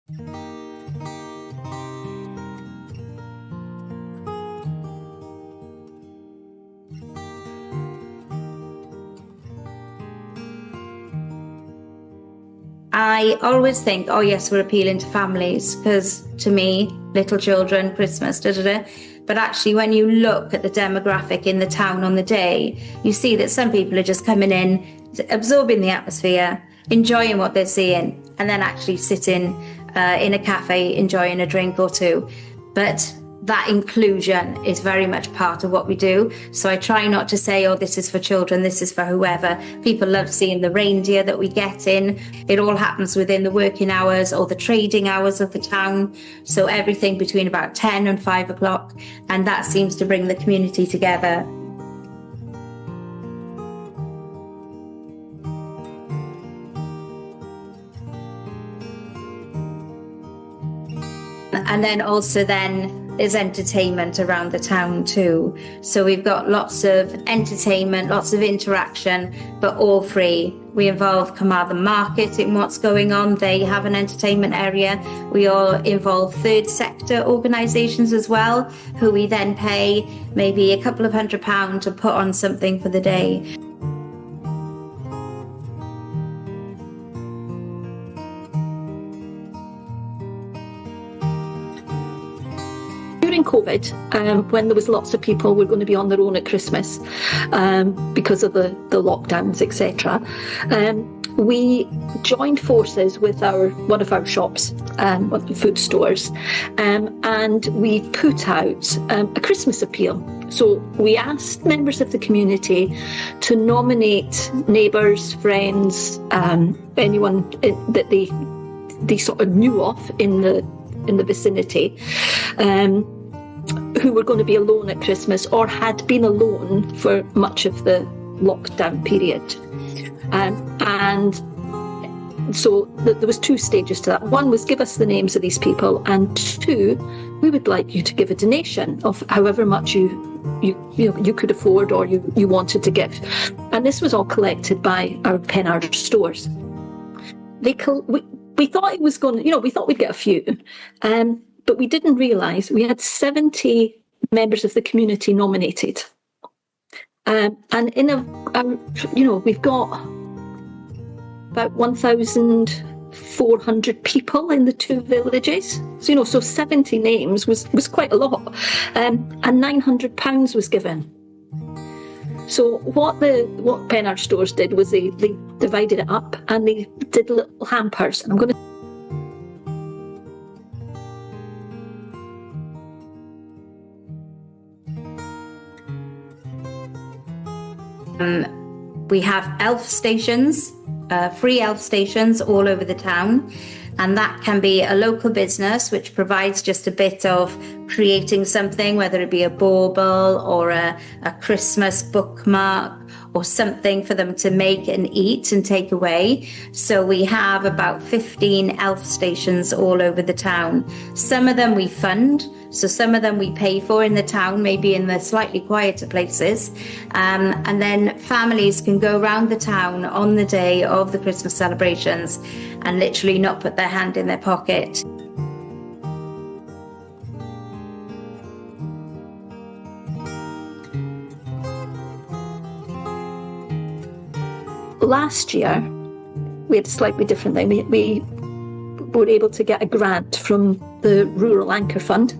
I always think, oh yes, we're appealing to families, because to me, little children, Christmas, da da da. But actually, when you look at the demographic in the town on the day, you see that some people are just coming in, absorbing the atmosphere, enjoying what they're seeing, and then actually sitting in a cafe enjoying a drink or two. But that inclusion is very much part of what we do. So I try not to say, oh, this is for children, this is for whoever. People love seeing the reindeer that we get in. It all happens within the working hours or the trading hours of the town. So everything between about 10 and 5 o'clock. And that seems to bring the community together. And then also there's entertainment around the town too. So we've got lots of entertainment, lots of interaction, but all free. We involve Carmarthen Market in what's going on. They have an entertainment area. We all involve third sector organisations as well, who we then pay maybe a couple of £100 to put on something for the day. During COVID, when there was lots of people were going to be on their own at Christmas because of the lockdowns, etc., we joined forces with one of our shops, food stores, and we put out a Christmas appeal. So we asked members of the community to nominate neighbours, friends, anyone that they sort of knew of in the vicinity, who were going to be alone at Christmas or had been alone for much of the lockdown period. And so there was 2 stages to that. One was give us the names of these people, and 2, we would like you to give a donation of however much you could afford or you wanted to give. And this was all collected by our Pennard stores. We thought it was going to, we thought we'd get a few, but we didn't realise we had 70 members of the community nominated. And we've got about 1,400 people in the 2 villages. So, so 70 names was quite a lot. And £900 was given. So what Pennard stores did was they divided it up and they did little hampers. I'm going to we have elf stations, free elf stations all over the town. And that can be a local business which provides just a bit of creating something, whether it be a bauble or a Christmas bookmark or something for them to make and eat and take away. So we have about 15 elf stations all over the town. Some of them we fund, so some of them we pay for in the town, maybe in the slightly quieter places. And then families can go around the town on the day of the Christmas celebrations and literally not put their hand in their pocket. Last year, we had a slightly different thing. We were able to get a grant from the Rural Anchor Fund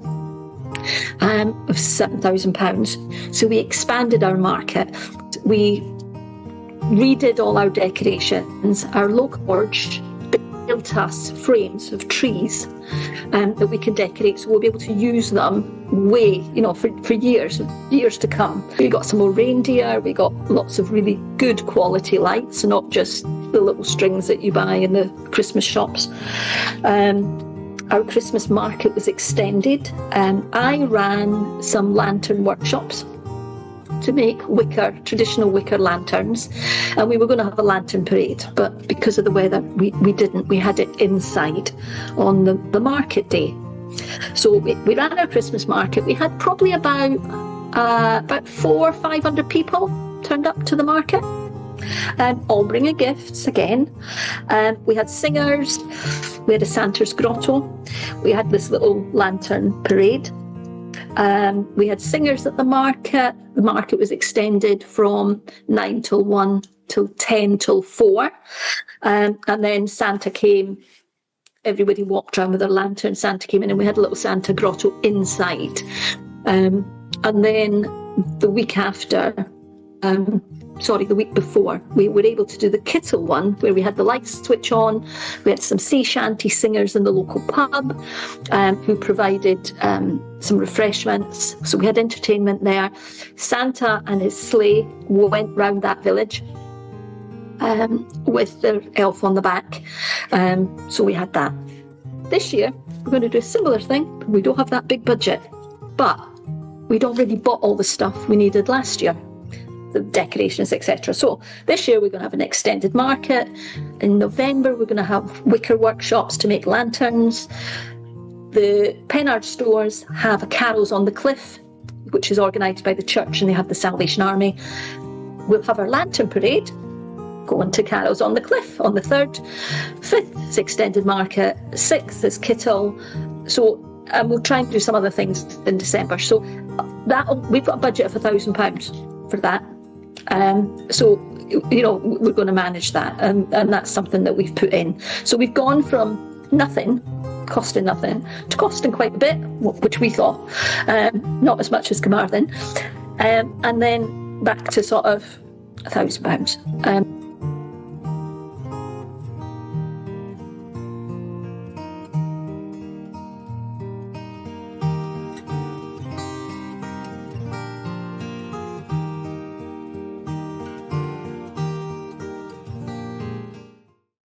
of £7,000. So we expanded our market. We redid all our decorations. Our local forge built us frames of trees that we can decorate, so we'll be able to use them for years to come. We got some more reindeer, we got lots of really good quality lights, not just the little strings that you buy in the Christmas shops. Our Christmas market was extended. I ran some lantern workshops to make traditional wicker lanterns, and we were going to have a lantern parade, but because of the weather we didn't. We had it inside on the market day. So we ran our Christmas market. We had probably about 400 or 500 people turned up to the market. All bringing gifts again. We had singers. We had a Santa's grotto. We had this little lantern parade. We had singers at the market. The market was extended from 9 till 1 till 10 till 4. And then Santa came. Everybody walked around with their lantern. Santa came in and we had a little Santa grotto inside. And then the week before, we were able to do the Kittle one, where we had the lights switch on. We had some sea shanty singers in the local pub who provided some refreshments. So we had entertainment there. Santa and his sleigh went round that village with the elf on the back. So we had that. This year, we're going to do a similar thing. We don't have that big budget, but we'd already bought all the stuff we needed last year, the decorations, etc. So this year we're going to have an extended market. In November we're going to have wicker workshops to make lanterns. The Pennard stores have a Carols on the Cliff, which is organised by the church, and they have the Salvation Army. We'll have our lantern parade going to Carols on the Cliff on the 3rd. 5th is extended market. 6th is Kittle. So we'll try and do some other things in December. So we've got a budget of £1,000 for that. So, you know, we're going to manage that, and that's something that we've put in. So we've gone from costing nothing, to costing quite a bit, which we thought, not as much as Carmarthen, and then back to sort of £1,000.